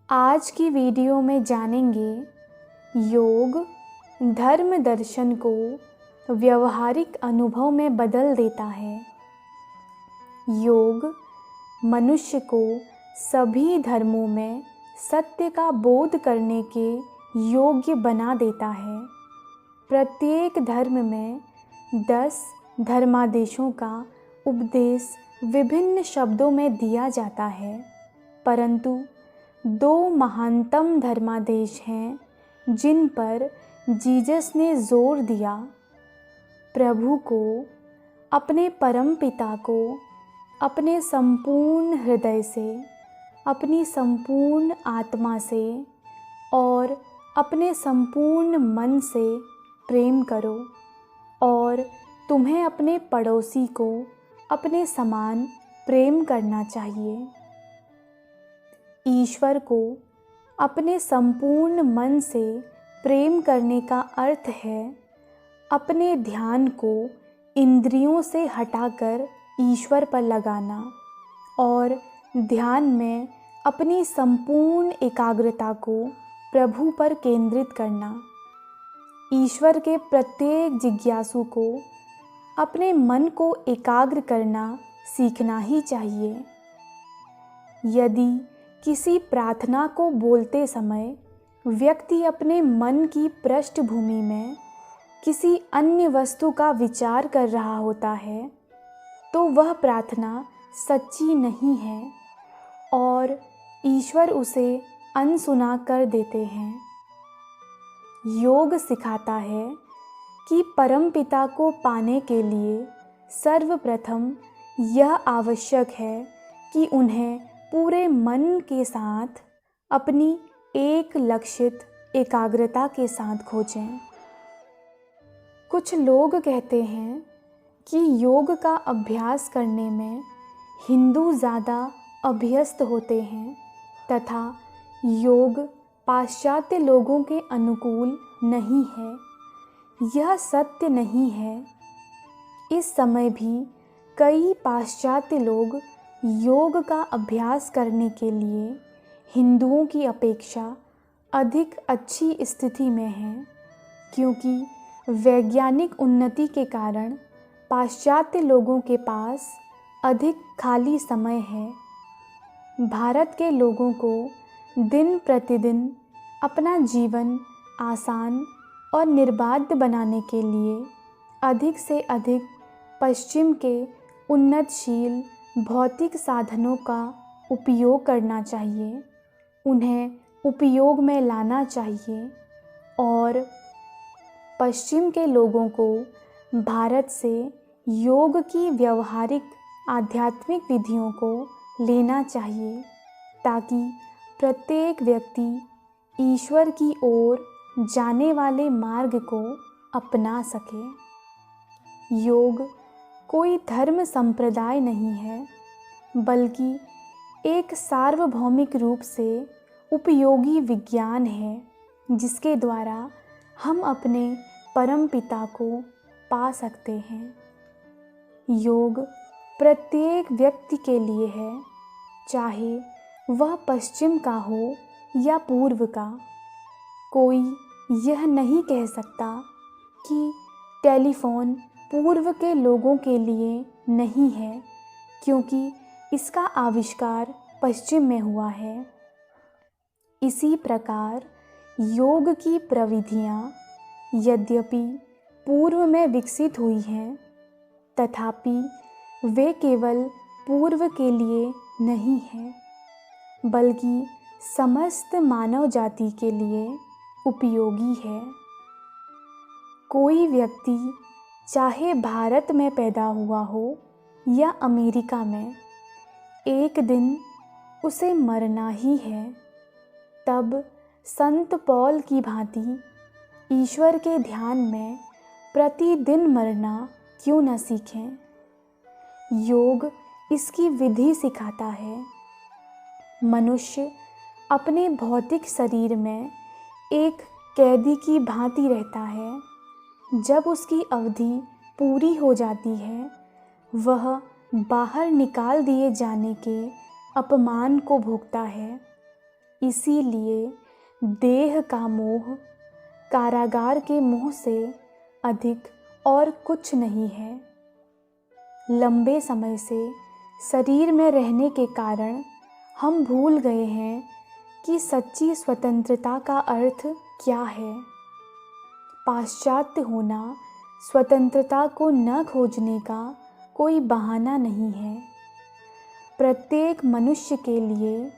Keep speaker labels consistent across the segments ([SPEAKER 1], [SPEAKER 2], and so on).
[SPEAKER 1] आज की वीडियो में जानेंगे योग धर्म दर्शन को व्यवहारिक अनुभव में बदल देता है। योग मनुष्य को सभी धर्मों में सत्य का बोध करने के योग्य बना देता है। प्रत्येक धर्म में 10 धर्मादेशों का उपदेश विभिन्न शब्दों में दिया जाता है, परंतु 2 महानतम धर्मादेश हैं जिन पर जीसस ने जोर दिया। प्रभु को, अपने परम पिता को अपने संपूर्ण हृदय से, अपनी संपूर्ण आत्मा से और अपने संपूर्ण मन से प्रेम करो, और तुम्हें अपने पड़ोसी को अपने समान प्रेम करना चाहिए। ईश्वर को अपने संपूर्ण मन से प्रेम करने का अर्थ है अपने ध्यान को इंद्रियों से हटाकर ईश्वर पर लगाना और ध्यान में अपनी संपूर्ण एकाग्रता को प्रभु पर केंद्रित करना। ईश्वर के प्रत्येक जिज्ञासु को अपने मन को एकाग्र करना सीखना ही चाहिए। यदि किसी प्रार्थना को बोलते समय व्यक्ति अपने मन की पृष्ठभूमि में किसी अन्य वस्तु का विचार कर रहा होता है, तो वह प्रार्थना सच्ची नहीं है और ईश्वर उसे अनसुना कर देते हैं। योग सिखाता है कि परमपिता को पाने के लिए सर्वप्रथम यह आवश्यक है कि उन्हें पूरे मन के साथ अपनी एक लक्षित एकाग्रता के साथ खोजें। कुछ लोग कहते हैं कि योग का अभ्यास करने में हिंदू ज़्यादा अभ्यस्त होते हैं तथा योग पाश्चात्य लोगों के अनुकूल नहीं है। यह सत्य नहीं है। इस समय भी कई पाश्चात्य लोग योग का अभ्यास करने के लिए हिंदुओं की अपेक्षा अधिक अच्छी स्थिति में हैं, क्योंकि वैज्ञानिक उन्नति के कारण पाश्चात्य लोगों के पास अधिक खाली समय है। भारत के लोगों को दिन प्रतिदिन अपना जीवन आसान और निर्बाध बनाने के लिए अधिक से अधिक पश्चिम के उन्नतशील भौतिक साधनों का उपयोग करना चाहिए, उन्हें उपयोग में लाना चाहिए और पश्चिम के लोगों को भारत से योग की व्यवहारिक आध्यात्मिक विधियों को लेना चाहिए, ताकि प्रत्येक व्यक्ति ईश्वर की ओर जाने वाले मार्ग को अपना सके। योग कोई धर्म संप्रदाय नहीं है, बल्कि एक सार्वभौमिक रूप से उपयोगी विज्ञान है, जिसके द्वारा हम अपने परम पिता को पा सकते हैं। योग प्रत्येक व्यक्ति के लिए है, चाहे वह पश्चिम का हो या पूर्व का। कोई यह नहीं कह सकता कि टेलीफोन पूर्व के लोगों के लिए नहीं है, क्योंकि इसका आविष्कार पश्चिम में हुआ है। इसी प्रकार योग की प्रविधियाँ यद्यपि पूर्व में विकसित हुई हैं, तथापि वे केवल पूर्व के लिए नहीं हैं, बल्कि समस्त मानव जाति के लिए उपयोगी है। कोई व्यक्ति चाहे भारत में पैदा हुआ हो या अमेरिका में, एक दिन उसे मरना ही है। तब संत पौल की भांति ईश्वर के ध्यान में प्रतिदिन मरना क्यों न सीखें। योग इसकी विधि सिखाता है। मनुष्य अपने भौतिक शरीर में एक कैदी की भांति रहता है। जब उसकी अवधि पूरी हो जाती है, वह बाहर निकाल दिए जाने के अपमान को भोगता है। इसीलिए देह का मोह कारागार के मोह से अधिक और कुछ नहीं है। लंबे समय से शरीर में रहने के कारण हम भूल गए हैं कि सच्ची स्वतंत्रता का अर्थ क्या है। पाश्चात्य होना स्वतंत्रता को न खोजने का कोई बहाना नहीं है। प्रत्येक मनुष्य के लिए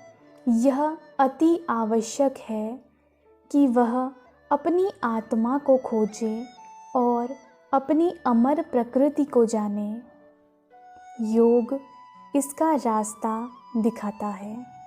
[SPEAKER 1] यह अति आवश्यक है कि वह अपनी आत्मा को खोजे और अपनी अमर प्रकृति को जाने। योग इसका रास्ता दिखाता है।